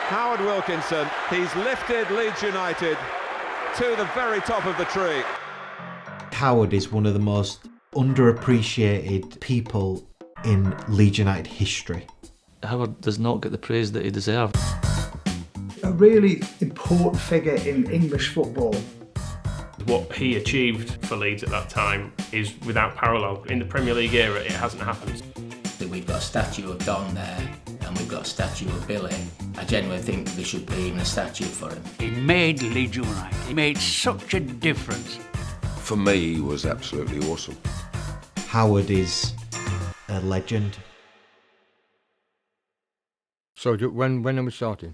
Howard Wilkinson, he's lifted Leeds United to the very top of the tree. Howard is one of the most underappreciated people in Leeds United history. Howard does not get the praise that he deserves. A really important figure in English football. What he achieved for Leeds at that time is without parallel. In the Premier League era, it hasn't happened. We've got a statue of Don there, and we've got a statue of Billy. I genuinely think there should be even a statue for him. He made Leeds United. He made such a difference. For me, he was absolutely awesome. Howard is a legend. So when are we starting?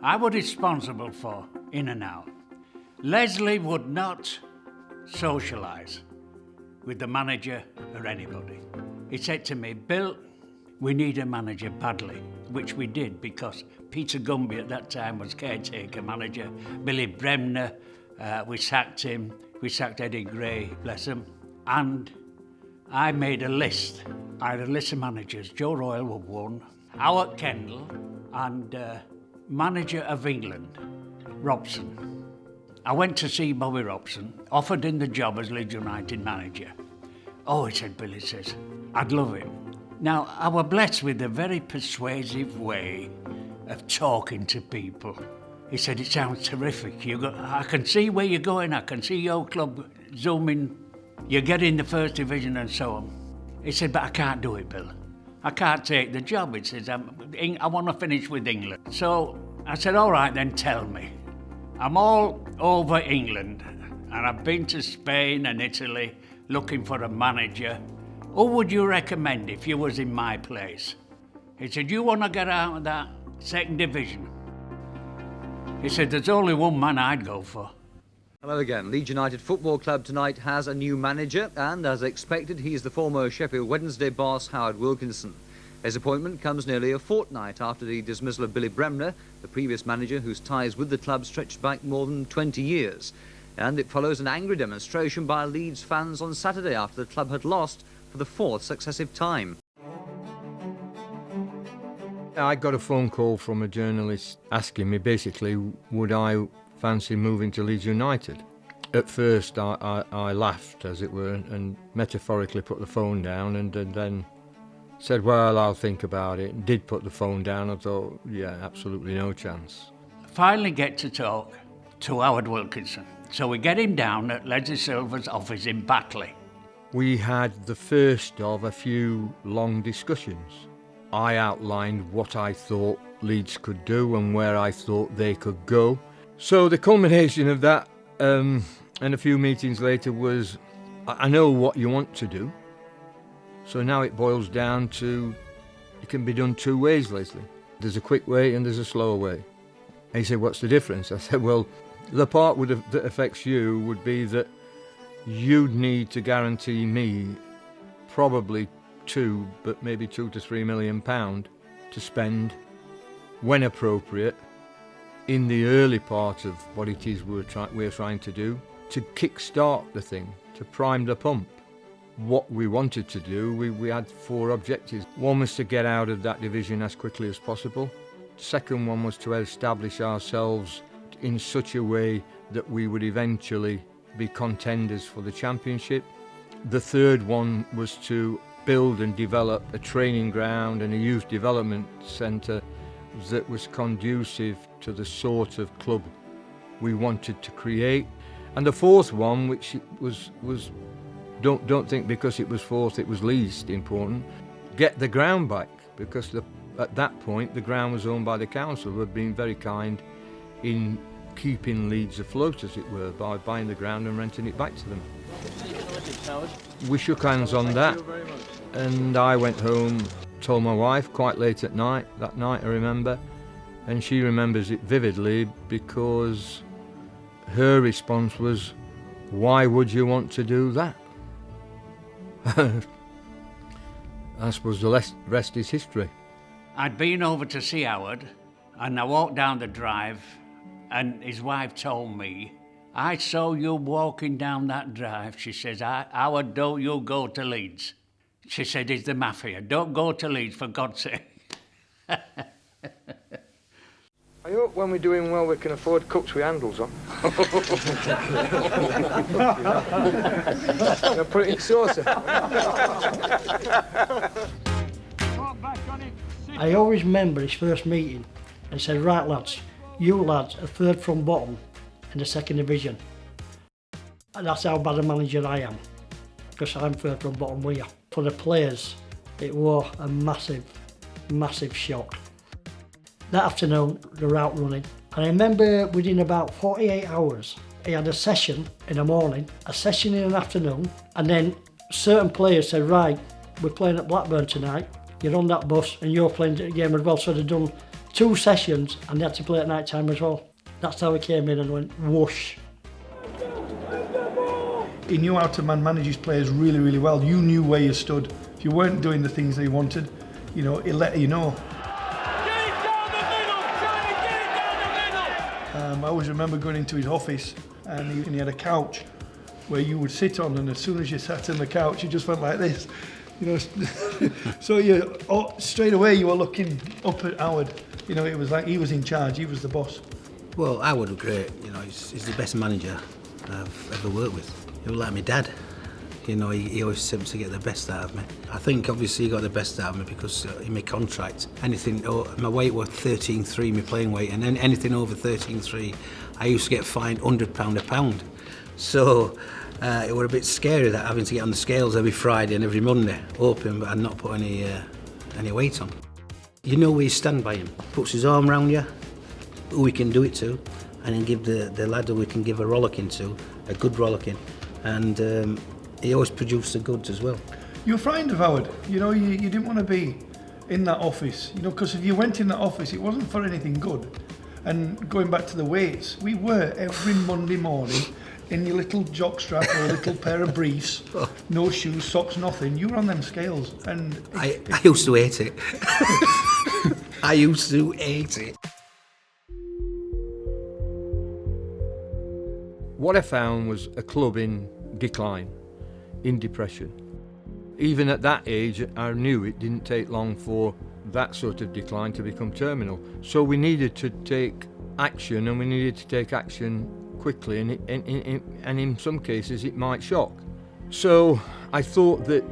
I was responsible for in and out. Leslie would not socialise with the manager or anybody. He said to me, Bill, we need a manager badly, which we did because Peter Gumby at that time was caretaker manager. Billy Bremner, we sacked him. We sacked Eddie Gray, bless him. And I made a list. I had a list of managers. Joe Royle was one, Howard Kendall, and manager of England, Robson. I went to see Bobby Robson, offered him the job as Leeds United manager. Oh, he said, Billy says, I'd love him. Now, I was blessed with a very persuasive way of talking to people. He said, it sounds terrific. I can see where you're going. I can see your club zooming. You're getting the first division and so on. He said, but I can't do it, Bill. I can't take the job. He says, I want to finish with England. So I said, all right, then tell me. I'm all over England, and I've been to Spain and Italy looking for a manager. Who would you recommend if you was in my place? He said, you want to get out of that second division? He said, there's only one man I'd go for. Hello again. Leeds United Football Club tonight has a new manager, and as expected, he is the former Sheffield Wednesday boss, Howard Wilkinson. His appointment comes nearly a fortnight after the dismissal of Billy Bremner, the previous manager whose ties with the club stretched back more than 20 years. And it follows an angry demonstration by Leeds fans on Saturday after the club had lost for the fourth successive time. I got a phone call from a journalist asking me basically, would I fancy moving to Leeds United? At first I laughed, as it were, and metaphorically put the phone down and then said, well, I'll think about it. And did put the phone down. I thought, yeah, absolutely no chance. Finally get to talk to Howard Wilkinson. So we get him down at Leslie Silver's office in Batley. We had the first of a few long discussions. I outlined what I thought Leeds could do and where I thought they could go. So the culmination of that and a few meetings later was, I know what you want to do. So now it boils down to, it can be done two ways, Leslie. There's a quick way and there's a slower way. And he said, what's the difference? I said, well, the part that affects you would be that you'd need to guarantee me probably but maybe £2 to £3 million to spend when appropriate in the early part of what it is we're trying to do, to kick-start the thing, to prime the pump. What we wanted to do, we had four objectives. One was to get out of that division as quickly as possible. Second one was to establish ourselves in such a way that we would eventually be contenders for the championship. The third one was to build and develop a training ground and a youth development centre that was conducive to the sort of club we wanted to create. And the fourth one, which was don't think because it was fourth it was least important, get the ground back, because at that point the ground was owned by the council, who had been very kind in keeping Leeds afloat, as it were, by buying the ground and renting it back to them. We shook hands on that, and I went home, told my wife quite late at night, that night I remember, and she remembers it vividly because her response was, why would you want to do that? I suppose the rest is history. I'd been over to see Howard, and I walked down the drive, and his wife told me, I saw you walking down that drive. She says, Howard, don't you go to Leeds. She said, it's the mafia. Don't go to Leeds, for God's sake. I hope when we're doing well we can afford cups with handles on. I'll put it in saucer. I always remember his first meeting and said, right lads, you lads are third from bottom in the second division. And that's how bad a manager I am, because I'm third from bottom with you. For the players, it was a massive, massive shock. That afternoon, they were out running. And I remember within about 48 hours, he had a session in the morning, a session in the afternoon, and then certain players said, right, we're playing at Blackburn tonight, you're on that bus and you're playing the game as well. So they'd done 2 sessions and they had to play at night time as well. That's how he came in and went whoosh. He knew how to manage his players really, really well. You knew where you stood. If you weren't doing the things that he wanted, you know, he'd let you know. I always remember going into his office and he had a couch where you would sit on, and as soon as you sat on the couch you just went like this, you know. So straight away you were looking up at Howard. You know, it was like he was in charge, he was the boss. Well, Howard was great. You know, he's the best manager I've ever worked with. He was like my dad. You know, he always seemed to get the best out of me. I think obviously he got the best out of me because in my contract, my weight was 13.3, my playing weight, and then anything over 13.3, I used to get fined £100 a pound. So it was a bit scary that having to get on the scales every Friday and every Monday, hoping but I'd not put any weight on. You know where you stand by him. Puts his arm around you, who we can do it to, and then give the lad who we can give a rollicking to, a good rollicking. And he always produced the goods as well. You were frightened of Howard. You know, you didn't want to be in that office. You know, because if you went in that office, it wasn't for anything good. And going back to the weights, we were every Monday morning in your little jockstrap or a little pair of briefs, no shoes, socks, nothing. You were on them scales. And I used to hate it. I used to hate it. What I found was a club in decline, in depression. Even at that age, I knew it didn't take long for that sort of decline to become terminal. So we needed to take action, and we needed to take action quickly, and in some cases it might shock. So I thought that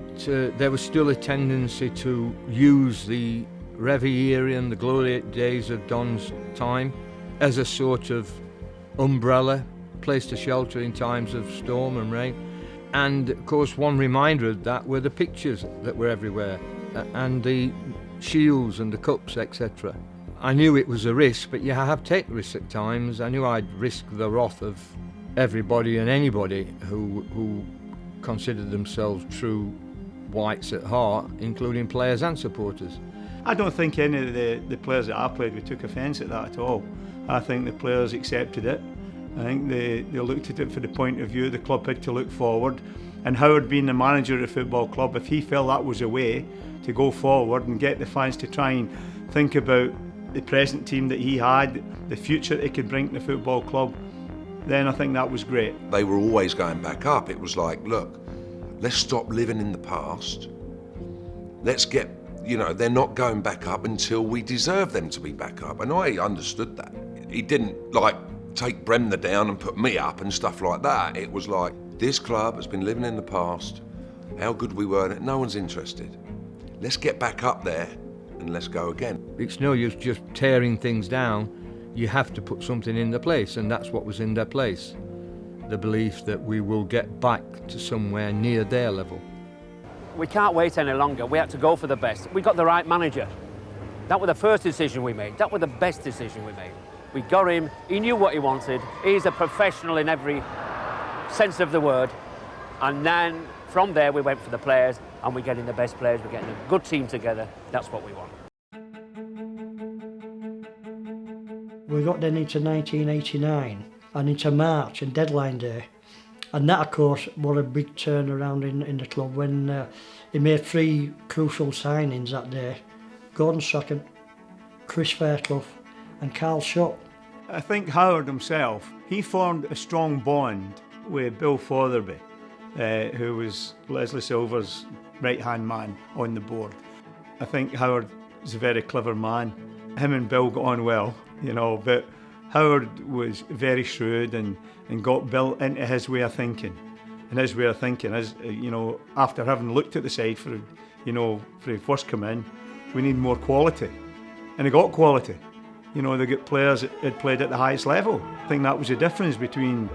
there was still a tendency to use the Reverie and the glory days of Don's time as a sort of umbrella, place to shelter in times of storm and rain. And of course one reminder of that were the pictures that were everywhere and the shields and the cups, etc. I knew it was a risk, but you have to take risks at times. I knew I'd risk the wrath of everybody and anybody who considered themselves true whites at heart, including players and supporters. I don't think any of the players that I played with took offence at that at all. I think the players accepted it. I think they looked at it from the point of view the club had to look forward, and Howard being the manager of the football club, if he felt that was a way to go forward and get the fans to try and think about the present team that he had, the future it could bring to the football club, then I think that was great. They were always going back up. It was like, look, let's stop living in the past. Let's get, you know, they're not going back up until we deserve them to be back up. And I understood that. He didn't like take Bremner down and put me up and stuff like that. It was like, this club has been living in the past, how good we were, no one's interested. Let's get back up there and let's go again. It's no use just tearing things down. You have to put something in their place, and that's what was in their place. The belief that we will get back to somewhere near their level. We can't wait any longer. We had to go for the best. We got the right manager. That was the first decision we made. That was the best decision we made. We got him, he knew what he wanted. He's a professional in every sense of the word. And then from there we went for the players, and we're getting the best players, we're getting a good team together. That's what we want. We got then into 1989 and into March and deadline day. And that, of course, was a big turnaround in the club when he made 3 crucial signings that day. Gordon Strachan, Chris Fairclough and Carl Schott. I think Howard himself, he formed a strong bond with Bill Fotherby, who was Leslie Silver's right-hand man on the board. I think Howard is a very clever man. Him and Bill got on well. you know, but Howard was very shrewd and got built into his way of thinking. And his way of thinking is, you know, after having looked at the side for he first come in, we need more quality. And he got quality. You know, they got players that had played at the highest level. I think that was the difference between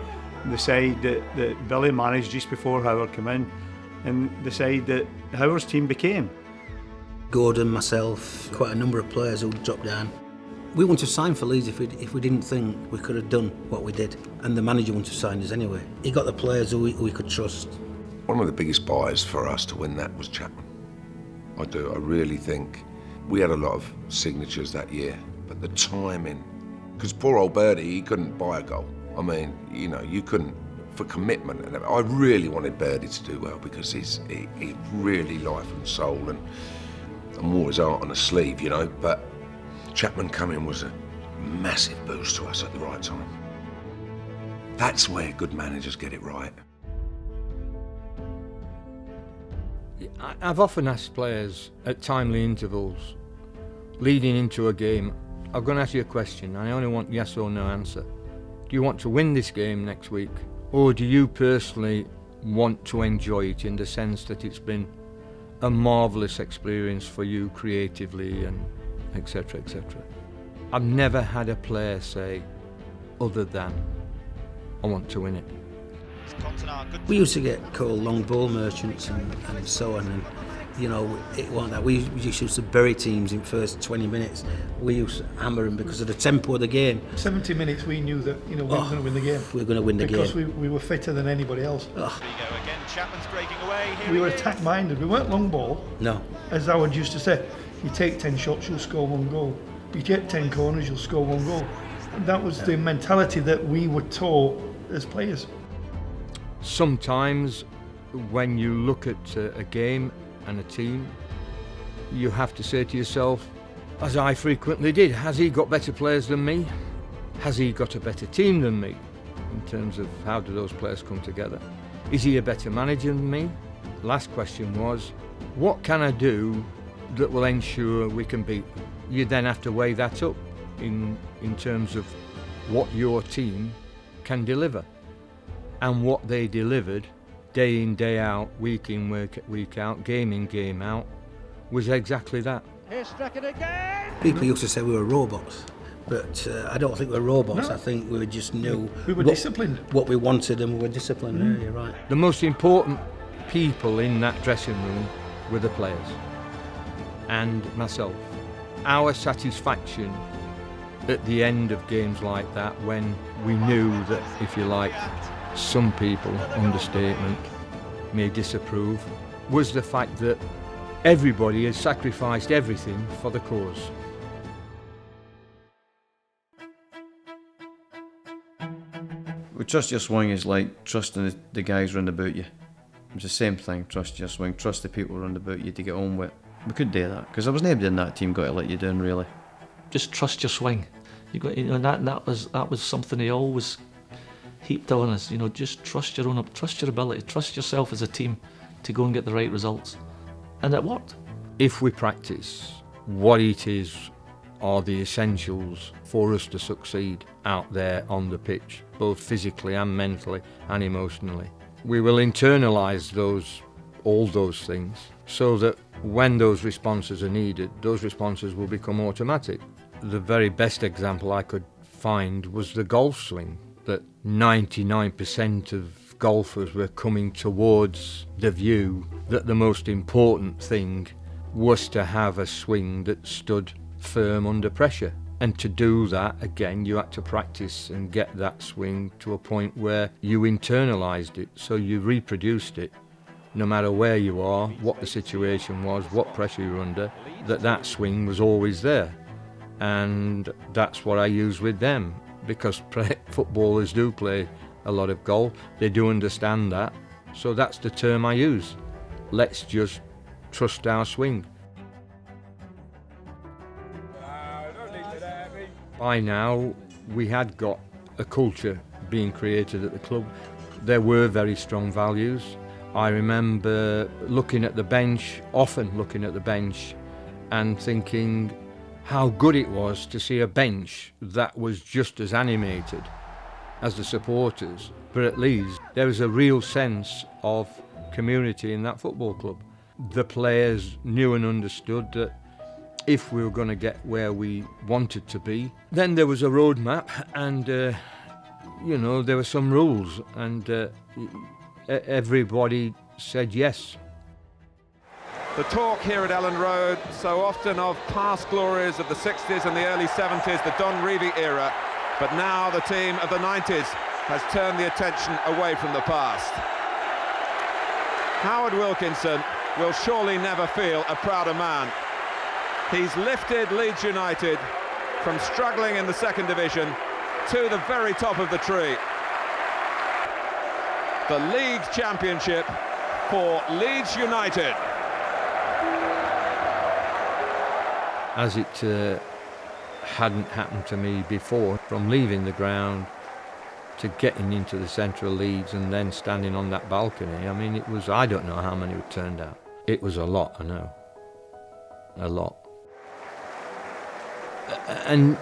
the side that Billy managed just before Howard came in and the side that Howard's team became. Gordon, myself, quite a number of players who dropped down. We wouldn't have signed for Leeds if we didn't think we could have done what we did. And the manager wouldn't have signed us anyway. He got the players who we could trust. One of the biggest buys for us to win that was Chapman. I do. I really think we had a lot of signatures that year, but the timing, because poor old Birdie, he couldn't buy a goal. I mean, you know, you couldn't, for commitment. And I really wanted Birdie to do well because he's really life and soul and wore his heart on his sleeve, you know, but Chapman coming was a massive boost to us at the right time. That's where good managers get it right. I've often asked players at timely intervals, leading into a game, I'm going to ask you a question, and I only want yes or no answer. Do you want to win this game next week, or do you personally want to enjoy it in the sense that it's been a marvellous experience for you creatively and etc, etc. I've never had a player say other than I want to win it. We used to get called long ball merchants and so on, and you know, it wasn't that. We just used to bury teams in first 20 minutes. We used to hammer them because of the tempo of the game. 70 minutes we knew that, you know, we were going to win the game. We were going to win the game. Because we were fitter than anybody else. There you go again, Chapman's breaking away. Here We were attack minded. We weren't long ball. No. As Howard used to say, you take 10 shots, you'll score 1 goal. You get 10 corners, you'll score 1 goal. And that was the mentality that we were taught as players. Sometimes when you look at a game and a team, you have to say to yourself, as I frequently did, has he got better players than me? Has he got a better team than me? In terms of how do those players come together? Is he a better manager than me? Last question was, what can I do that will ensure we can beat them? You then have to weigh that up in terms of what your team can deliver. And what they delivered day in, day out, week in, week out, game in, game out, was exactly that. Here's Strachan again! People used to say we were robots, but I don't think we were robots. No. I think we just knew we were disciplined. What we wanted, and we were disciplined. Yeah, you're right. The most important people in that dressing room were the players and myself. Our satisfaction at the end of games like that, when we knew that, if you like, some people, understatement, may disapprove, was the fact that everybody has sacrificed everything for the cause. Well, trust your swing is like trusting the guys round about you. It's the same thing, trust your swing, trust the people round about you to get on with. We could do that, because there was nobody in that team got to let you down, really. Just trust your swing. You got, you know, that was something he always heaped on us. You know, just trust your ability, trust yourself as a team to go and get the right results, and it worked. If we practice what it is are the essentials for us to succeed out there on the pitch, both physically and mentally and emotionally, we will internalise all those things, so that when those responses are needed, those responses will become automatic. The very best example I could find was the golf swing, that 99% of golfers were coming towards the view that the most important thing was to have a swing that stood firm under pressure. And to do that, again, you had to practice and get that swing to a point where you internalised it, so you reproduced it. No matter where you are, what the situation was, what pressure you're under, that swing was always there. And that's what I use with them, because footballers do play a lot of golf. They do understand that. So that's the term I use. Let's just trust our swing. By now, we had got a culture being created at the club. There were very strong values. I remember looking at the bench, often looking at the bench, and thinking how good it was to see a bench that was just as animated as the supporters, but at Leeds there was a real sense of community in that football club. The players knew and understood that if we were going to get where we wanted to be, then there was a roadmap, and there were some rules, and everybody said yes. The talk here at Ellen Road so often of past glories of the 60s and the early 70s, the Don Revie era, but now the team of the 90s has turned the attention away from the past. Howard Wilkinson will surely never feel a prouder man. He's lifted Leeds United from struggling in the second division to the very top of the tree. The league championship for Leeds United. As it hadn't happened to me before, from leaving the ground to getting into the centre of Leeds and then standing on that balcony, I mean, it was, I don't know how many it turned out. It was a lot, I know. A lot. And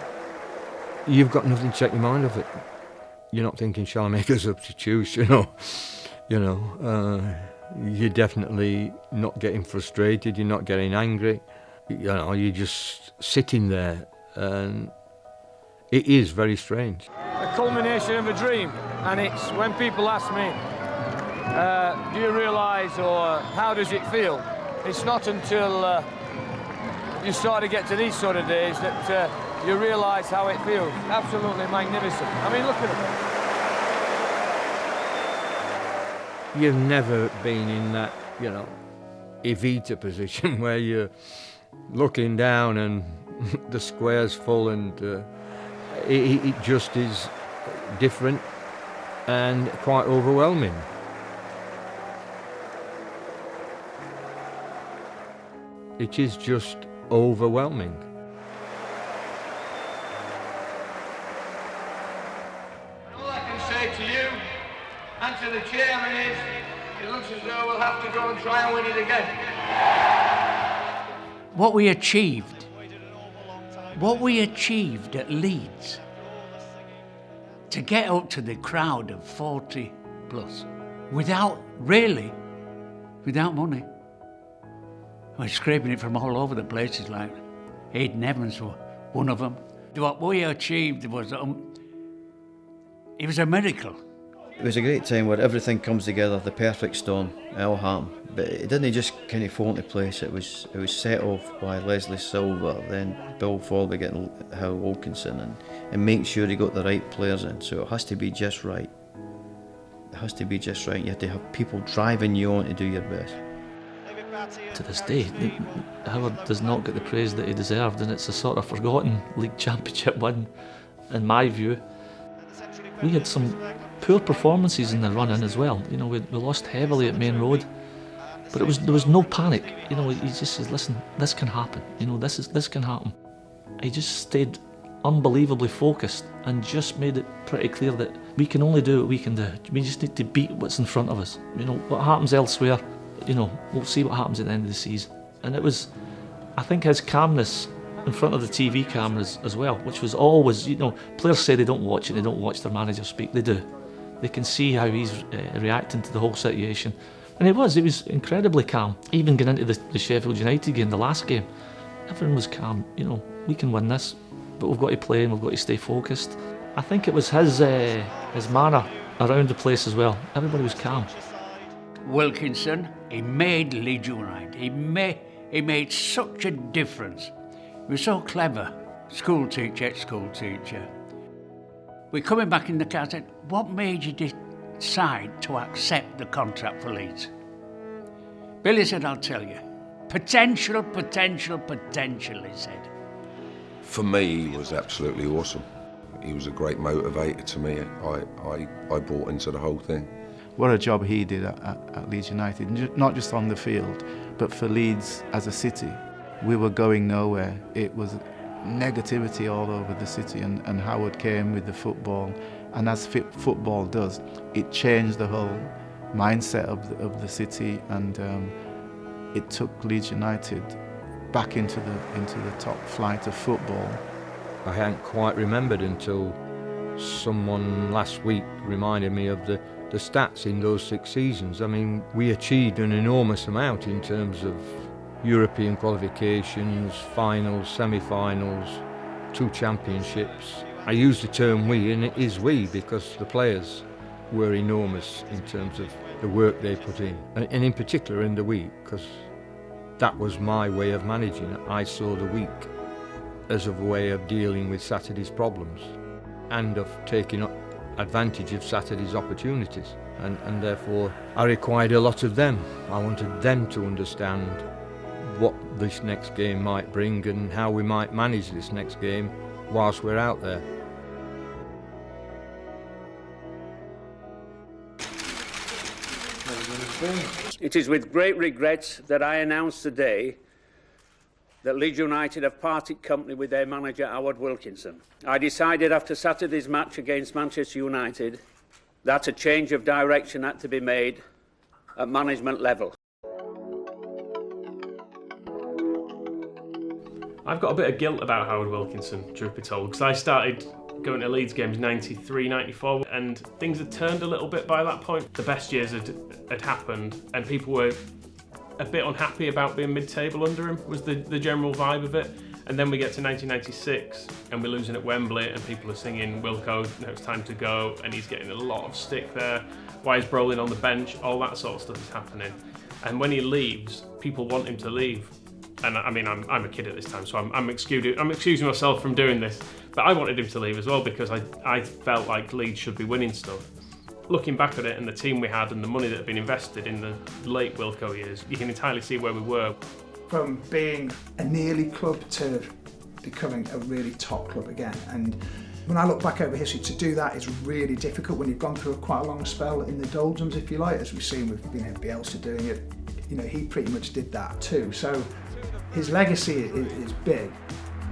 you've got nothing to take your mind off it. You're not thinking, shall I make a substitution? You're definitely not getting frustrated, you're not getting angry. You're just sitting there, and it is very strange. A culmination of a dream, and it's when people ask me, do you realise, or how does it feel? It's not until you start to get to these sort of days that you realise how it feels. Absolutely magnificent. I mean, look at it. You've never been in that, Evita position where you're looking down and the square's full, and it just is different and quite overwhelming. It is just overwhelming. All I can say to you and to the chairman is, it looks as though we'll have to go and try and win it again. What we achieved at Leeds, to get up to the crowd of 40 plus, without money. We're scraping it from all over the places, like Aidan Evans was one of them. What we achieved was, it was a miracle. It was a great time where everything comes together, the perfect storm, it all happened. But it didn't just kind of fall into place, it was set off by Leslie Silver, then Bill Folby getting Howard Wilkinson, and making sure he got the right players in. So it has to be just right. It has to be just right. You have to have people driving you on to do your best. To this day, Howard does not get the praise that he deserved, and it's a sort of forgotten league championship win, in my view. We had some poor performances in the run-in as well. We lost heavily at Main Road, but there was no panic. He just says, "Listen, this can happen. This can happen." He just stayed unbelievably focused and just made it pretty clear that we can only do what we can do. We just need to beat what's in front of us. What happens elsewhere, we'll see what happens at the end of the season. And it was, I think, his calmness in front of the TV cameras as well, which was always, players say they don't watch it, they don't watch their manager speak. They do. They can see how he's reacting to the whole situation. And he was incredibly calm. Even getting into the Sheffield United game, the last game, everyone was calm. We can win this, but we've got to play and we've got to stay focused. I think it was his manner around the place as well. Everybody was calm. Wilkinson, he made Leeds United. He made such a difference. He was so clever. School teacher. We're coming back in the car and said, what made you decide to accept the contract for Leeds? Billy said, I'll tell you. Potential, he said. For me, he was absolutely awesome. He was a great motivator to me. I bought into the whole thing. What a job he did at Leeds United, not just on the field, but for Leeds as a city. We were going nowhere. It was negativity all over the city, and Howard came with the football, and as football does, it changed the whole mindset of the city, and it took Leeds United back into the top flight of football. I hadn't quite remembered until someone last week reminded me of the stats in those 6 seasons. I mean, we achieved an enormous amount in terms of European qualifications, finals, semi-finals, 2 championships. I use the term we, and it is we, because the players were enormous in terms of the work they put in, and in particular in the week, because that was my way of managing it. I saw the week as a way of dealing with Saturday's problems and of taking advantage of Saturday's opportunities, and therefore I required a lot of them. I wanted them to understand what this next game might bring and how we might manage this next game whilst we're out there. It is with great regret that I announce today that Leeds United have parted company with their manager, Howard Wilkinson. I decided after Saturday's match against Manchester United that a change of direction had to be made at management level. I've got a bit of guilt about Howard Wilkinson, truth be told, because I started going to Leeds games 93, 94, and things had turned a little bit by that point. The best years had happened, and people were a bit unhappy about being mid-table under him, was the general vibe of it. And then we get to 1996, and we're losing at Wembley, and people are singing, Wilco, now it's time to go, and he's getting a lot of stick there. Why is Brolin on the bench? All that sort of stuff is happening. And when he leaves, people want him to leave. And I mean, I'm a kid at this time, so I'm excusing myself from doing this. But I wanted him to leave as well, because I felt like Leeds should be winning stuff. Looking back at it and the team we had and the money that had been invested in the late Wilco years, you can entirely see where we were. From being a nearly club to becoming a really top club again. And when I look back over history, to do that is really difficult when you've gone through quite a long spell in the doldrums, if you like, as we've seen with Bielsa doing it. You know, he pretty much did that too. So his legacy is big.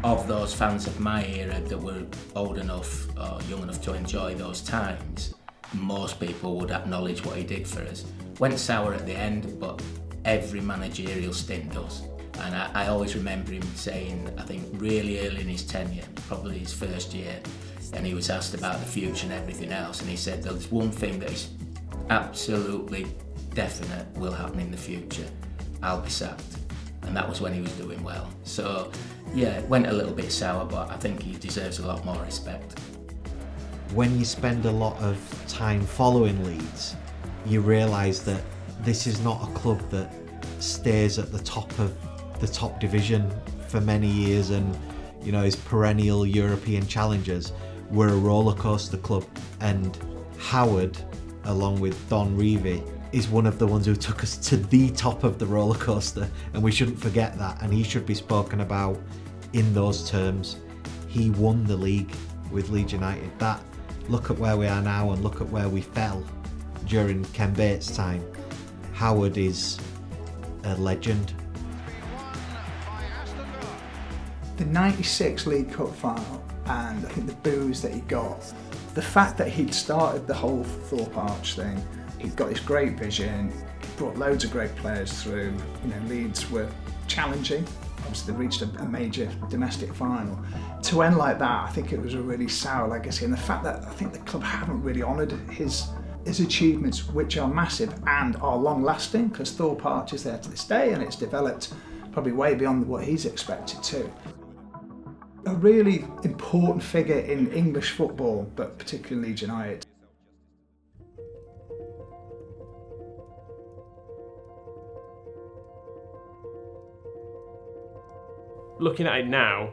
Of those fans of my era that were old enough or young enough to enjoy those times, most people would acknowledge what he did for us. Went sour at the end, but every managerial stint does. And I always remember him saying, I think really early in his tenure, probably his first year, and he was asked about the future and everything else, and he said there's one thing that is absolutely definite will happen in the future. I'll be sacked. And that was when he was doing well. So yeah, it went a little bit sour, but I think he deserves a lot more respect. When you spend a lot of time following Leeds, you realise that this is not a club that stays at the top of the top division for many years and, you know, is perennial European challengers. We're a roller coaster club, and Howard, along with Don Revie, is one of the ones who took us to the top of the roller coaster, and we shouldn't forget that, and he should be spoken about in those terms. He won the league with Leeds United. That, look at where we are now and look at where we fell during Ken Bates' time. Howard is a legend. The 96 League Cup final, and I think the boos that he got, the fact that he'd started the whole Thorpe Arch thing, he'd got this great vision, brought loads of great players through. You know, Leeds were challenging. Obviously, they reached a major domestic final. To end like that, I think it was a really sour legacy. And the fact that I think the club haven't really honoured his achievements, which are massive and are long-lasting, because Thorpe Arch is there to this day, and it's developed probably way beyond what he's expected to. A really important figure in English football, but particularly Leeds United. Looking at it now,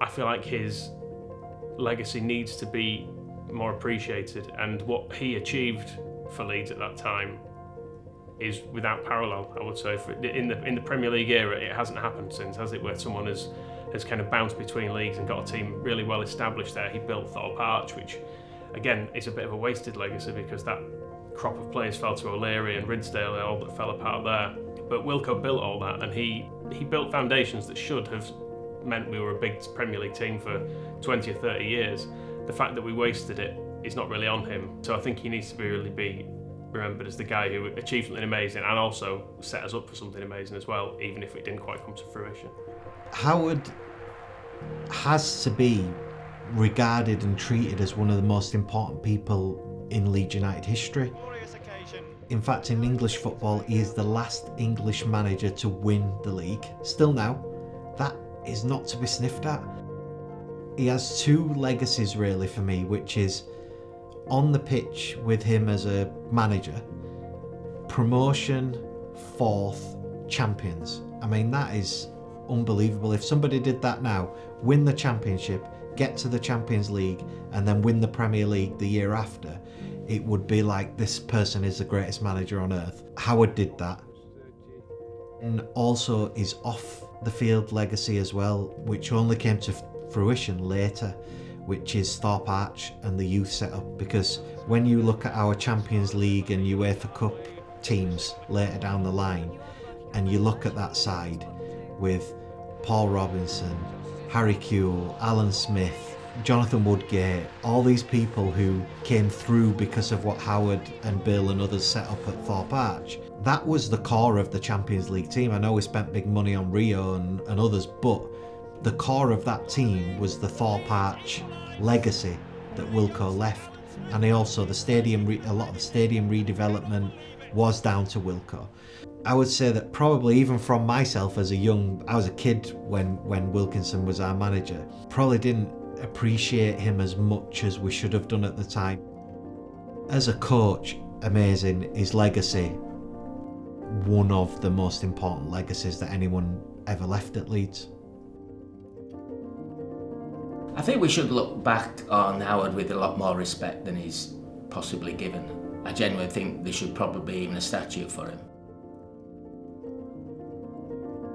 I feel like his legacy needs to be more appreciated, and what he achieved for Leeds at that time is without parallel, I would say. In the Premier League era, it hasn't happened since, has it, where someone has kind of bounced between leagues and got a team really well established there. He built Thorpe Arch, which again is a bit of a wasted legacy, because that crop of players fell to O'Leary and Ridsdale, all that fell apart there. But Wilco built all that, and he built foundations that should have meant we were a big Premier League team for 20 or 30 years. The fact that we wasted it is not really on him, so I think he needs to be remembered as the guy who achieved something amazing and also set us up for something amazing as well, even if it didn't quite come to fruition. Howard has to be regarded and treated as one of the most important people in Leeds United history. In fact, in English football, he is the last English manager to win the league. Still now, that is not to be sniffed at. He has two legacies really for me, which is on the pitch with him as a manager, promotion, fourth, champions. I mean, that is unbelievable. If somebody did that now, win the championship, get to the Champions League, and then win the Premier League the year after, it would be like this person is the greatest manager on earth. Howard did that. And also his off the field legacy as well, which only came to fruition later, which is Thorpe Arch and the youth setup. Because when you look at our Champions League and UEFA Cup teams later down the line, and you look at that side with Paul Robinson, Harry Kewell, Alan Smith, Jonathan Woodgate, all these people who came through because of what Howard and Bill and others set up at Thorpe Arch. That was the core of the Champions League team. I know we spent big money on Rio and others, but the core of that team was the Thorpe Arch legacy that Wilco left. And a lot of the stadium redevelopment was down to Wilco. I would say that probably even from myself as I was a kid when Wilkinson was our manager, probably didn't appreciate him as much as we should have done at the time. As a coach, amazing. His legacy, one of the most important legacies that anyone ever left at Leeds. I think we should look back on Howard with a lot more respect than he's possibly given. I genuinely think there should probably be even a statue for him.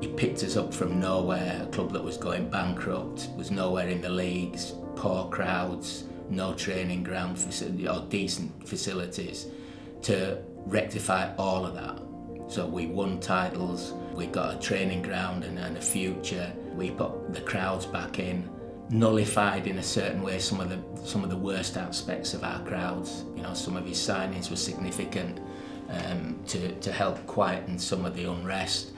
He picked us up from nowhere, a club that was going bankrupt, was nowhere in the leagues, poor crowds, no training ground or decent facilities, to rectify all of that. So we won titles, we got a training ground and a future, we put the crowds back in, nullified in a certain way some of the worst aspects of our crowds. You know, some of his signings were significant to help quieten some of the unrest.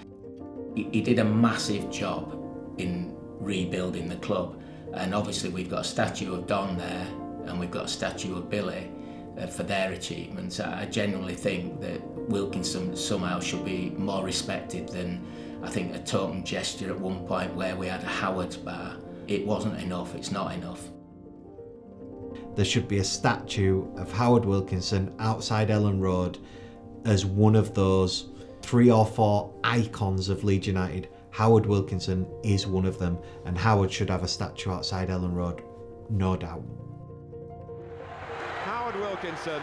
He did a massive job in rebuilding the club, and obviously we've got a statue of Don there and we've got a statue of Billy for their achievements. I genuinely think that Wilkinson somehow should be more respected than, I think, a token gesture at one point where we had a Howard's bar. It wasn't enough, it's not enough. There should be a statue of Howard Wilkinson outside Ellen Road as one of those 3 or 4 icons of Leeds United. Howard Wilkinson is one of them, and Howard should have a statue outside Ellen Road, no doubt. Howard Wilkinson,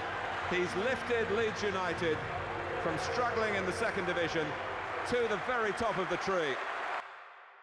he's lifted Leeds United from struggling in the second division to the very top of the tree.